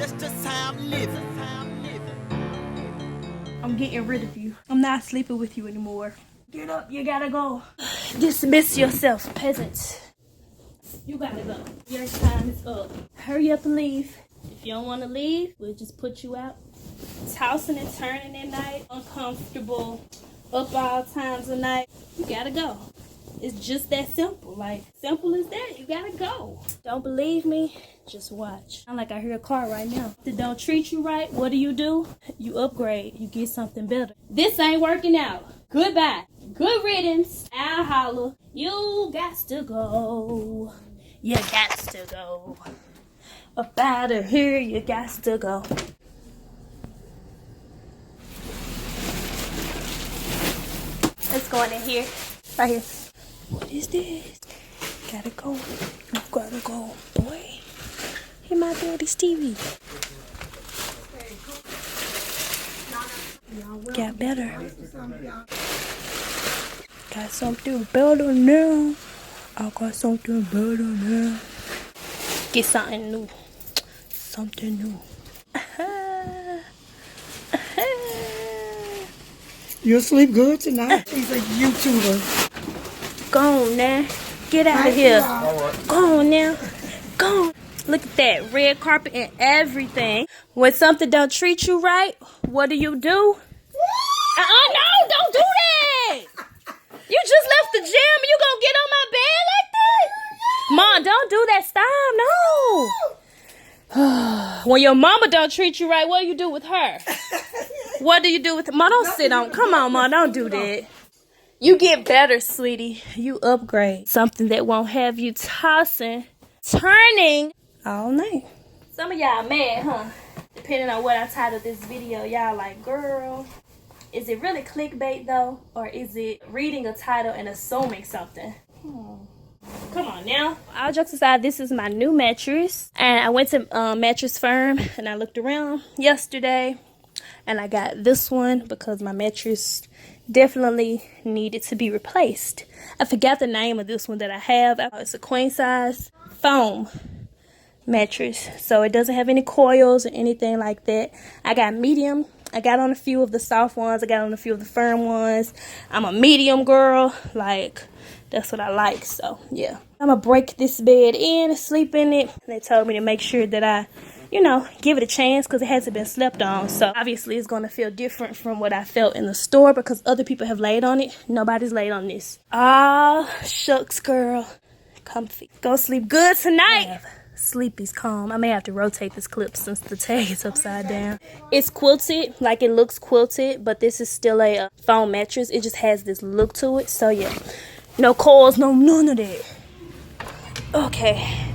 That's just how I'm living. I'm getting rid of you. I'm not sleeping with you anymore. Get up, you gotta go. Dismiss yourself, peasant. You gotta go. Your time is up. Hurry up and leave. If you don't want to leave, we'll just put you out. Tossing and turning at night, uncomfortable, up all times of night. You gotta go. It's just that simple. Like, simple as that. You gotta go. Don't believe me? Just watch. I'm like I hear a car right now. If they don't treat you right, what do? You upgrade. You get something better. This ain't working out. Goodbye. Good riddance. I'll holler. You got to go. You got to go. Up out of here, you got to go. Let's go in here. Right here. What is this? Gotta go. You gotta go, boy. Hey, my daddy Stevie. Got better. Got something better now. I got something better now. Get something new. Something new. You'll sleep good tonight. He's a YouTuber. Go on now. Get out of here. Go on now. Go on. Look at that. Red carpet and everything. When something don't treat you right, what do? No, don't do that. You just left the gym and you gonna get on my bed like that? Mom, don't do that. Stop. No. When your mama don't treat you right, what do you do with her? What do you do with her? Mom, don't sit on. Come on, Mom, don't do that. You get better, sweetie. You upgrade. Something that won't have you tossing, turning all night. Some of y'all mad, huh? Depending on what I titled this video, y'all like, girl, is it really clickbait though? Or is it reading a title and assuming something? Come on now. All jokes aside, this is my new mattress. And I went to Mattress Firm and I looked around yesterday. And I got this one because my mattress definitely needed to be replaced. I forgot the name of this one that I have. It's a queen size foam mattress. So it doesn't have any coils or anything like that. I got medium. I got on a few of the soft ones. I got on a few of the firm ones. I'm a medium girl. Like, that's what I like. So, yeah. I'm going to break this bed in, sleep in it. They told me to make sure that I, give it a chance because it hasn't been slept on. So, obviously, it's going to feel different from what I felt in the store because other people have laid on it. Nobody's laid on this. Ah, shucks, girl. Comfy. Go sleep good tonight. Sleepy's calm. I may have to rotate this clip since the tag is upside down. It's quilted, like it looks quilted, but this is still a foam mattress. It just has this look to it. So, yeah. No coils, none of that. Okay.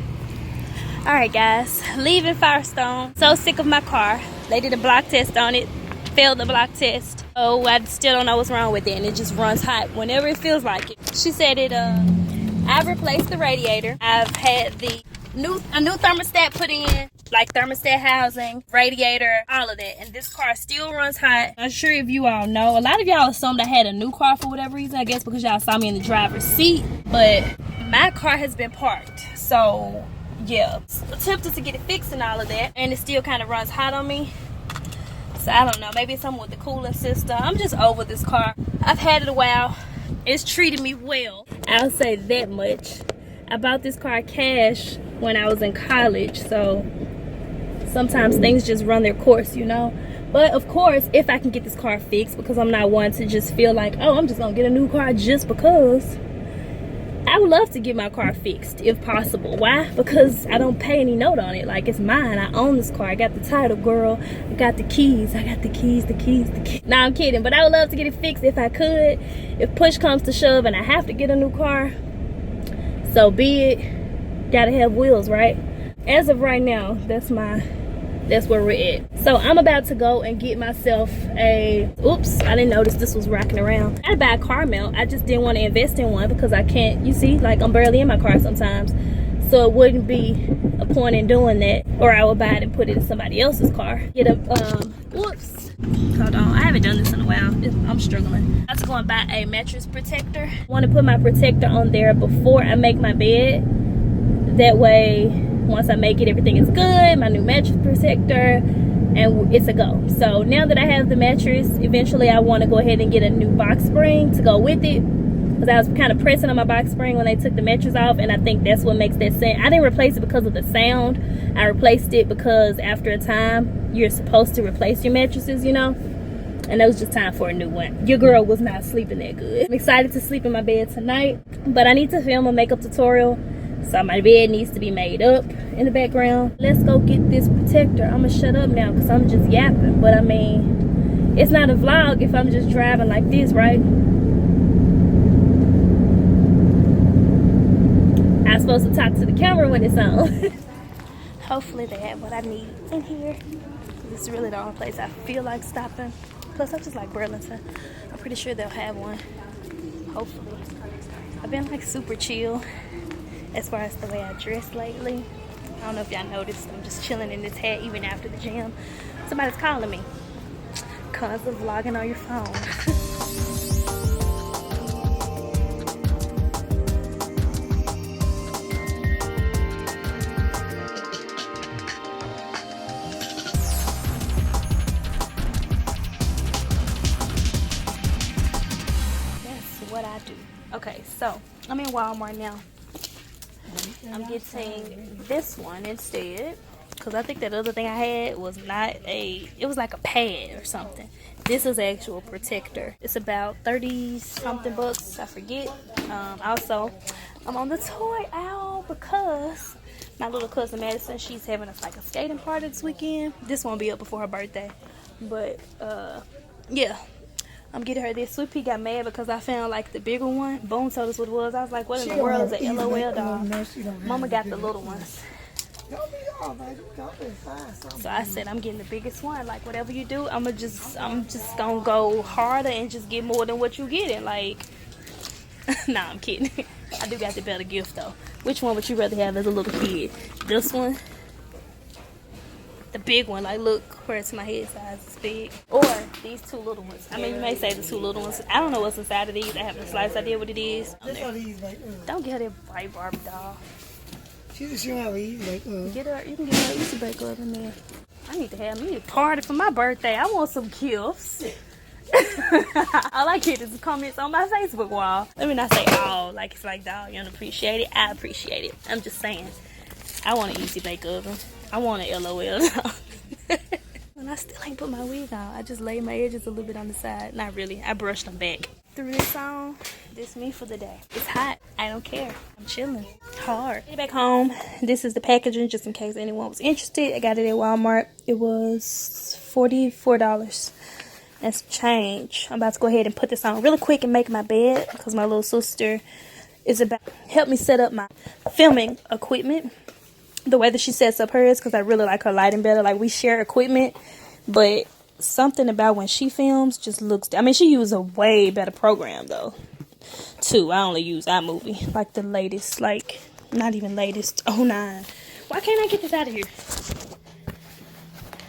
Alright guys, leaving Firestone. So sick of my car. They did a block test on it. Failed the block test. Oh, I still don't know what's wrong with it. And it just runs hot whenever it feels like it. She said I've replaced the radiator. I've had a new thermostat put in. Like thermostat housing, radiator, all of that. And this car still runs hot. I'm sure if you all know. A lot of y'all assumed I had a new car for whatever reason. I guess because y'all saw me in the driver's seat. But my car has been parked. So, yeah. Attempted to get it fixed and all of that. And it still kind of runs hot on me. So, I don't know. Maybe it's something with the cooling system. I'm just over this car. I've had it a while. It's treated me well. I'll say that much. I bought this car cash when I was in college. So, sometimes things just run their course, But, of course, if I can get this car fixed, because I'm not one to just feel like, oh, I'm just going to get a new car just because. I would love to get my car fixed, if possible. Why? Because I don't pay any note on it. Like, it's mine. I own this car. I got the title, girl. I got the keys. I got the keys. Nah, I'm kidding. But I would love to get it fixed if I could. If push comes to shove and I have to get a new car, so be it. Gotta have wheels, right? As of right now, that's where we're at. So I'm about to go and get myself oops, I didn't notice this was rocking around. I buy a car mount. I just didn't want to invest in one because I can't, you see, like I'm barely in my car sometimes. So it wouldn't be a point in doing that. Or I would buy it and put it in somebody else's car. Get a, whoops. Hold on, I haven't done this in a while. I'm struggling. I have to go and buy a mattress protector. I want to put my protector on there before I make my bed. That way Once I make it, everything is good. My new mattress protector, and it's a go. So now that I have the mattress, eventually I want to go ahead and get a new box spring to go with it, because I was kind of pressing on my box spring when they took the mattress off, and I think that's what makes that sound. I didn't replace it because of the sound. I replaced it because after a time you're supposed to replace your mattresses, you know, and it was just time for a new one. Your girl was not sleeping that good. I'm excited to sleep in my bed tonight, but I need to film a makeup tutorial, so my bed needs to be made up in the background. Let's go get this protector. I'm gonna shut up now because I'm just yapping, but I mean, it's not a vlog if I'm just driving like this, right? I'm supposed to talk to the camera when it's on. Hopefully they have what I need in here. This is really the only place I feel like stopping. Plus I just like Burlington. I'm pretty sure they'll have one. Hopefully. I've been like super chill as far as the way I dress lately. I don't know if y'all noticed, I'm just chilling in this hat even after the gym. Somebody's calling me because of vlogging on your phone. What I do. Okay, so I'm in Walmart now. I'm getting this one instead because I think that other thing I had was not a, it was like a pad or something. This is actual protector. It's about 30 something bucks, I forget. Also, I'm on the toy aisle because my little cousin Madison, she's having like a skating party this weekend. This won't be up before her birthday, but yeah, I'm getting her this. Sweet Pea got mad because I found like the bigger one. Boone told us what it was. I was like, what in the world is an LOL doll? Mama got the little ones. So I said I'm getting the biggest one. Like whatever you do, I'm just gonna go harder and just get more than what you getting. Like, nah, I'm kidding. I do got the better gift though. Which one would you rather have as a little kid? This one? The big one, like look where it's my head size is big, or these two little ones. I mean, you may say the two little ones. I don't know what's inside of these. I haven't sliced idea what it is. Don't get her that white Barbie doll. She just have these like get her. You can get her an easy bake oven there. I need to have me a party for my birthday. I want some gifts. All I get is comments on my Facebook wall. Let me not say all like it's like dog. You don't appreciate it. I appreciate it. I'm just saying. I want an easy bake oven. I want an LOL. And I still ain't put my wig on. I just laid my edges a little bit on the side. Not really. I brushed them back. Threw this on. This me for the day. It's hot. I don't care. I'm chilling. Hard. Get back home. This is the packaging just in case anyone was interested. I got it at Walmart. It was $44. That's change. I'm about to go ahead and put this on really quick and make my bed because my little sister is about to help me set up my filming equipment. The way that she sets up hers, because I really like her lighting better. Like, we share equipment, but something about when she films just looks, I mean, she uses a way better program though too. I only use iMovie, like the latest, like not even latest, 09. Why can't I get this out of here?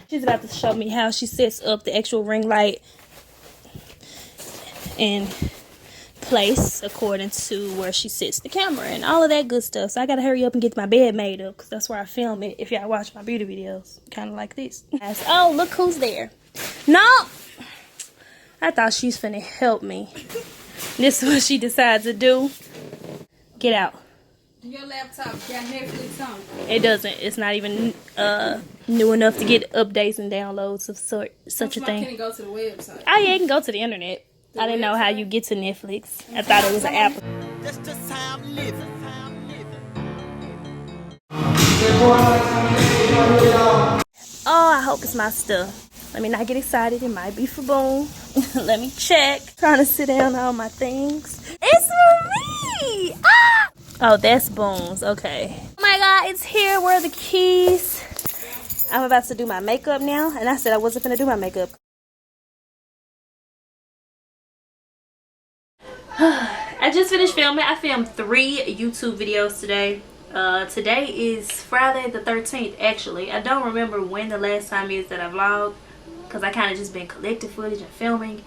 She's about to show me how she sets up the actual ring light and place according to where she sits the camera and all of that good stuff. So I gotta hurry up and get my bed made up because that's where I film it. If y'all watch my beauty videos, kind of like this. Oh, look who's there. No, I thought she's finna help me. This is what she decides to do. Get out. Your laptop got Netflix on. It doesn't. It's not even new enough to get updates and downloads of such a thing. Can you go to the website? Oh yeah, you can go to the internet. I didn't know how you get to Netflix. I thought it was an app. That's just how I'm living. Oh, I hope it's my stuff. Let me not get excited. It might be for Boone. Let me check. Trying to sit down on all my things. It's for me! Ah! Oh, that's Boone's. Okay. Oh my God, it's here. Where are the keys? I'm about to do my makeup now. And I said I wasn't going to do my makeup. I just finished filming. I filmed 3 YouTube videos today. Today is Friday the 13th actually. I don't remember when the last time is that I vlogged because I kind of just been collecting footage and filming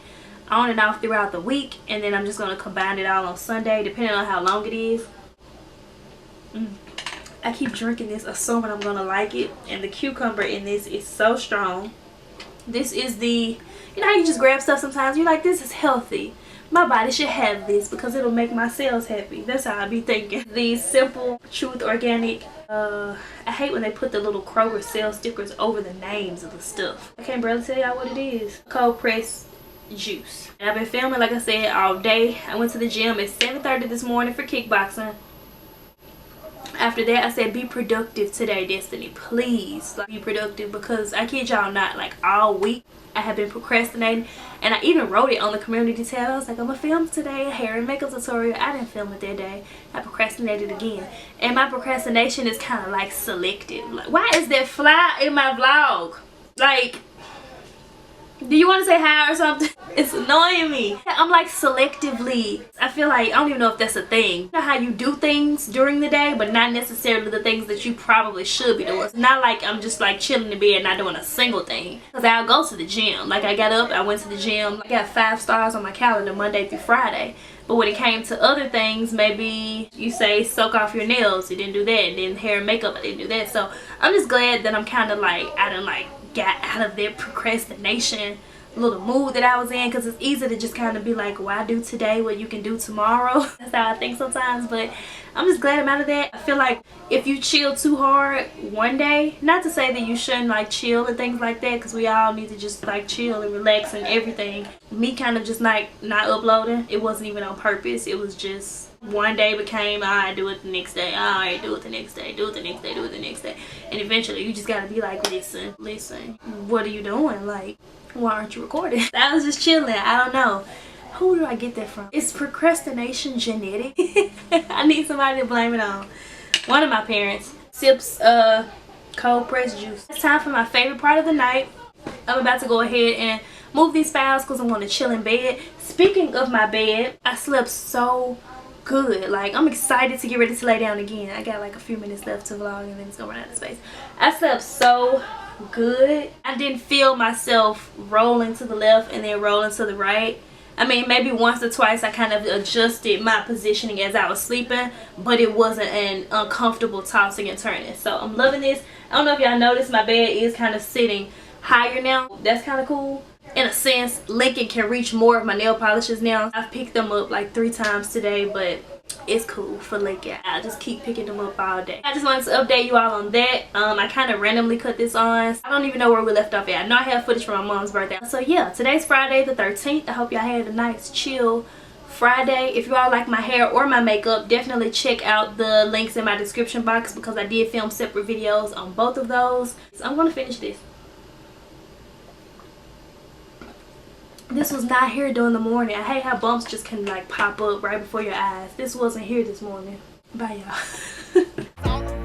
on and off throughout the week, and then I'm just going to combine it all on Sunday depending on how long it is. I keep drinking this assuming I'm gonna like it, and the cucumber in this is so strong. This is the, you know how you just grab stuff sometimes, you're like, this is healthy, my body should have this because it'll make my cells happy. That's how I be thinking. The Simple Truth Organic, I hate when they put the little Kroger sale stickers over the names of the stuff. I can't barely tell y'all what it is. Cold pressed juice. And I've been filming, like I said, all day. I went to the gym at 7:30 this morning for kickboxing. After that, I said, be productive today, Destiny. Please, like, be productive, because I kid y'all not, like, all week I have been procrastinating. And I even wrote it on the community tab. I was like, I'm gonna film today a hair and makeup tutorial. I didn't film it that day. I procrastinated again. And my procrastination is kind of like selective. Like, why is there fly in my vlog? Like, do you want to say hi or something? It's annoying me. I'm like selectively. I feel like, I don't even know if that's a thing. You know how you do things during the day, but not necessarily the things that you probably should be doing. It's not like I'm just like chilling in bed not doing a single thing. Because I'll go to the gym. Like, I got up, I went to the gym. I got 5 stars on my calendar Monday through Friday. But when it came to other things, maybe you say soak off your nails. You didn't do that. And then hair and makeup, I didn't do that. So I'm just glad that I'm kind of like, I done like got out of that procrastination little mood that I was in, because it's easy to just kind of be like, why do today what you can do tomorrow? That's how I think sometimes. But I'm just glad I'm out of that. I feel like if you chill too hard one day, not to say that you shouldn't like chill and things like that, because we all need to just like chill and relax and everything. Me kind of just like not uploading, it wasn't even on purpose. It was just one day became, alright, do it the next day, alright, do it the next day, do it the next day, do it the next day. And eventually you just gotta be like, listen, what are you doing? Like, why aren't you recording? I was just chilling. I don't know. Who do I get that from? Is procrastination genetic? I need somebody to blame it on. One of my parents sips cold pressed juice. It's time for my favorite part of the night. I'm about to go ahead and move these files because I want to chill in bed. Speaking of my bed, I slept so good. Like, I'm excited to get ready to lay down again. I got like a few minutes left to vlog and then it's gonna run out of space. I slept so good. I didn't feel myself rolling to the left and then rolling to the right. I mean, maybe once or twice I kind of adjusted my positioning as I was sleeping, but it wasn't an uncomfortable tossing and turning. So I'm loving this. I don't know if y'all noticed, my bed is kind of sitting higher now. That's kind of cool. In a sense, Lincoln can reach more of my nail polishes now. I've picked them up like 3 times today, but it's cool for Lincoln. I just keep picking them up all day. I just wanted to update you all on that. I kind of randomly cut this on. I don't even know where we left off at. I know I have footage from my mom's birthday. So yeah, today's Friday the 13th. I hope y'all had a nice chill Friday. If you all like my hair or my makeup, definitely check out the links in my description box because I did film separate videos on both of those. So I'm gonna finish this. This was not here during the morning. I hate how bumps just can like pop up right before your eyes. This wasn't here this morning. Bye y'all.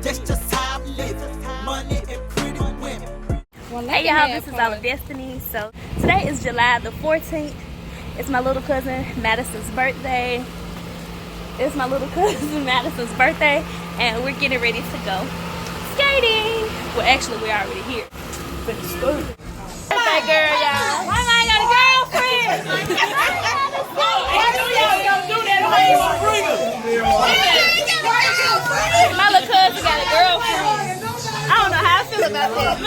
That's just how I'm living. Money and pretty women. Well, Hey y'all, this is All of Destiny. So today is July the 14th. It's my little cousin Madison's birthday. It's my little cousin Madison's birthday, and we're getting ready to go skating. Well, actually, we're already here. Birthday girl, y'all. Why am I got a girlfriend? My little cousin got a girlfriend. I don't know how I feel about that.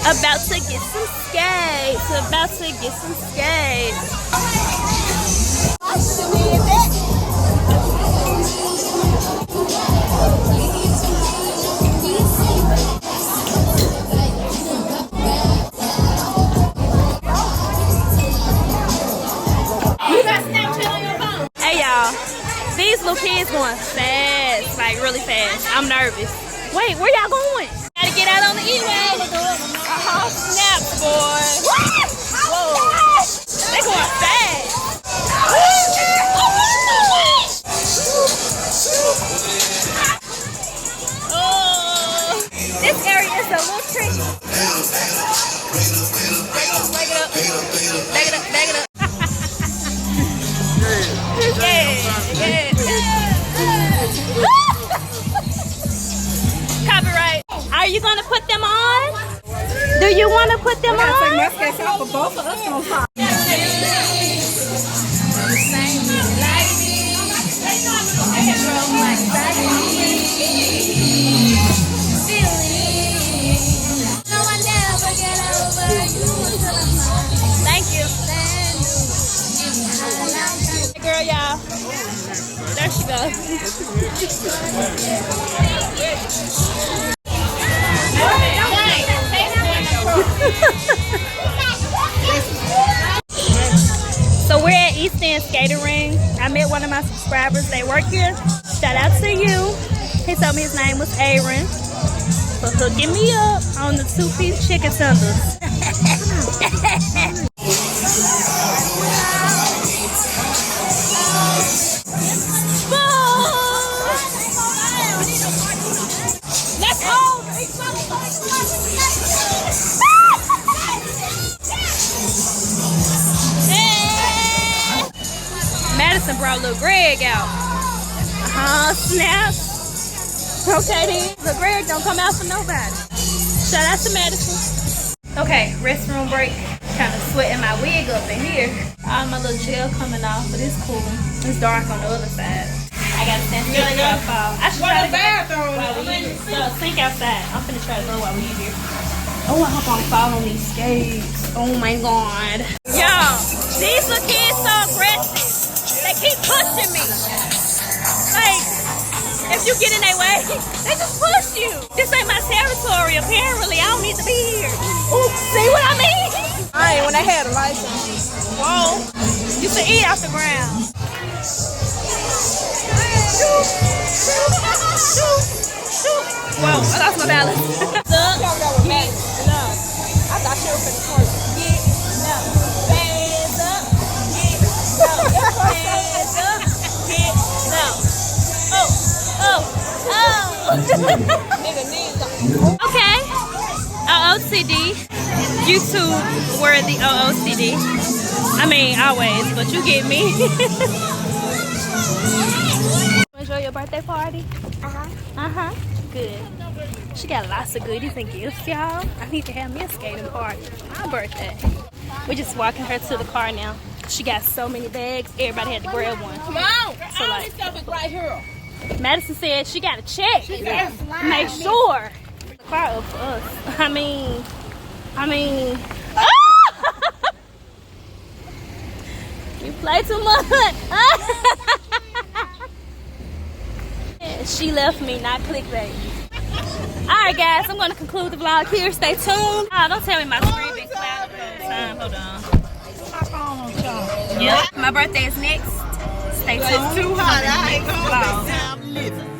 About to get some skates. About to get some skates. Hey y'all, these little kids going fast, like really fast. I'm nervous. Wait, where y'all going? Gotta get out on the E-way. Snaps, boy. Whoa, they going fast. Oh, this area is a little tricky. Back it up, back it up, back it up. Copyright. Are you gonna put them on? Do you want to put them on? I take my skates off for both of us on top. Like she goes. So we're at East End Skating Rink. I met one of my subscribers. They work here. Shout out to you. He told me his name was Aaron for hooking me up on the 2-piece chicken tenders. Let's go! Madison brought little Greg out. Snap. Okay then. Little Greg don't come out for nobody. Shout out to Madison. Okay, restroom break. Kind of sweating my wig up in here. All my little gel coming off, but it's cool. It's dark on the other side. I gotta stand still before I fall. I should try to go while we here. Sink outside. I'm finna try to go while we here. Oh, I hope I don't fall on these skates. Oh my god. Y'all, these little kids so aggressive. They keep pushing me. Like, if you get in their way, they just push you. This ain't my territory, apparently. I don't need to be here. Ooh, see what I mean? I ain't when they had a license. Whoa. You should eat off the ground. Whoa, I lost my balance. I thought she was in the corner. Hands up, hands up, Okay. OOCD. YouTube worthy OOCD. I mean, always, but you get me. Enjoy your birthday party? Good. She got lots of goodies and gifts, y'all. I need to have me a skating party for my birthday. We're just walking her to the car now. She got so many bags, everybody had to grab one. Come on. So like, This stuff is right here. Madison said she got to check. Make sure. The car up for us. I mean. You play too much. She left me, not clickbait. Alright guys, I'm gonna conclude the vlog here. Stay tuned. Don't tell me my screen been clouded the whole time. Hold on. Yep, my birthday is next. Stay tuned. It's too hot. I ain't Vlog. I'm living.